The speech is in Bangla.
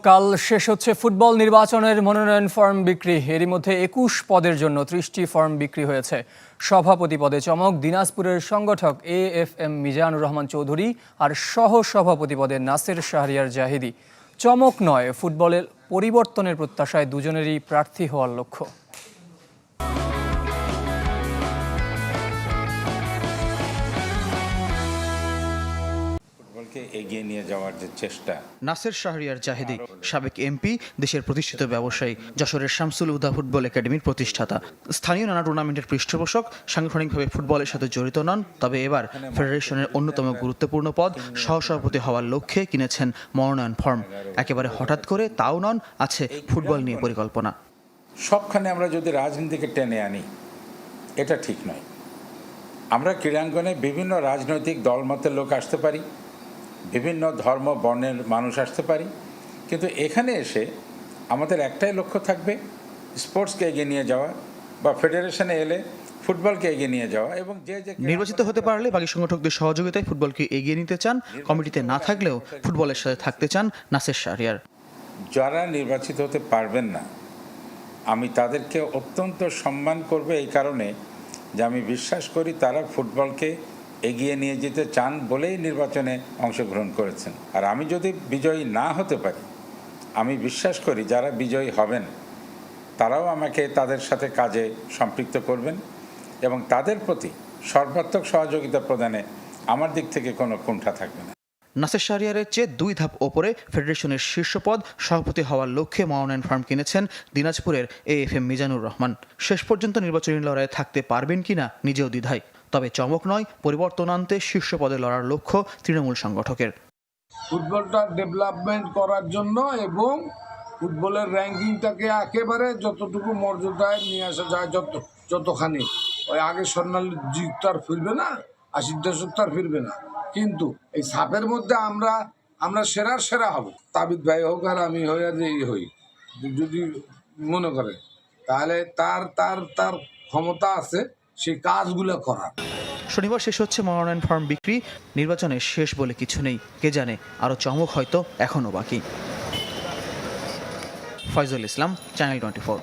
কাল শেষ হচ্ছে ফুটবল নির্বাচনের মনোনয়ন ফর্ম বিক্রি। এরই মধ্যে ২১ পদের জন্য ৩০টি ফর্ম বিক্রি হয়েছে। সভাপতি পদে চমক দিনাজপুরের সংগঠক AFM মিজানুর রহমান চৌধুরী আর সহ সভাপতি পদে নাসের শাহরিয়ার জাহিদি। চমক নয়, ফুটবলের পরিবর্তনের প্রত্যাশায় দুজনেরই প্রার্থী হওয়ার লক্ষ্য। এগিয়ে নিয়ে যাওয়ার যে চেষ্টা। নাসের শাহরিয়ার জাহিদি সাবেক এমপি, দেশের প্রতিষ্ঠিত ব্যবসায়ী, যশোরের শামসুল হুদা ফুটবল একাডেমির প্রতিষ্ঠাতা। স্থানীয় নানা টুর্নামেন্টের পৃষ্ঠপোষক, সাংগঠনিকভাবে ফুটবলের সাথে জড়িত নন, তবে এবার ফেডারেশনের অন্যতম গুরুত্বপূর্ণ পদ সহসভাপতি হওয়ার লক্ষ্যে কিনেছেন মনোনয়ন ফর্ম। একেবারে হঠাৎ করে তাও নন, আছে ফুটবল নিয়ে পরিকল্পনা। সবখানে আমরা যদি রাজনীতিকে টেনে আনি, এটা ঠিক নয়। আমরা ক্রীড়াঙ্গনে বিভিন্ন রাজনৈতিক দলমতের লোক আসতে পারি, বিভিন্ন ধর্ম বর্ণের মানুষ আসতে পারি, কিন্তু এখানে এসে আমাদের একটাই লক্ষ্য থাকবে, স্পোর্টসকে এগিয়ে নিয়ে যাওয়া বা ফেডারেশনে এলে ফুটবলকে এগিয়ে নিয়ে যাওয়া। এবং যে নির্বাচিত হতে পারলে বাকি সংগঠকদের সহযোগিতায় ফুটবলকে এগিয়ে নিতে চান। কমিটিতে না থাকলেও ফুটবলের সাথে থাকতে চান নাসের শাহরিয়ার। যারা নির্বাচিত হতে পারবেন না, আমি তাদেরকে অত্যন্ত সম্মান করব, এই কারণে যে আমি বিশ্বাস করি তারা ফুটবলকে এগিয়ে নিয়ে যেতে চান বলেই নির্বাচনে অংশগ্রহণ করেছেন। আর আমি যদি বিজয়ী না হতে পারি, আমি বিশ্বাস করি যারা বিজয়ী হবেন তারাও আমাকে তাদের সাথে কাজে সম্পৃক্ত করবেন এবং তাদের প্রতি সর্বাত্মক সহযোগিতা প্রদানে আমার দিক থেকে কোনো কুণ্ঠা থাকবে না। নাসের শাহরিয়ারের চেয়ে ২ ধাপ ওপরে ফেডারেশনের শীর্ষ পদ সভাপতি হওয়ার লক্ষ্যে মনোনয়ন ফর্ম কিনেছেন দিনাজপুরের AFM মিজানুর রহমান। শেষ পর্যন্ত নির্বাচনী লড়াইয়ে থাকতে পারবেন কিনা নিজেও দ্বিধায়। তবে চমক নয়, পরিবর্তন আনতে শীর্ষ পদে লড়ার লক্ষ্য তৃণমূল সংগঠকের। ফুটবলটা ডেভেলপমেন্ট করার জন্য এবং ফুটবলের র্যাঙ্কিংটাকে একেবারে যতটুকু মর্যাদায় নিয়ে আসা যায়, যতখানি ওই আগে স্বর্ণালী যুগ তো আর ফিরবে না, ৮০ দশক তো আর ফিরবে না, কিন্তু এই সাপের মধ্যে আমরা সেরা হব। তাবিদ ভাই হোক আর আমি হই আর হই, যদি মনে করে তাহলে তার ক্ষমতা আছে সেই কাজগুলো করার। শনিবার শেষ হচ্ছে মনোনয়ন ফর্ম বিক্রি। নির্বাচনে শেষ বলে কিছু নেই, কে জানে আরও চমক হয়তো এখনও বাকি। ফয়জুল ইসলাম, চ্যানেল 24।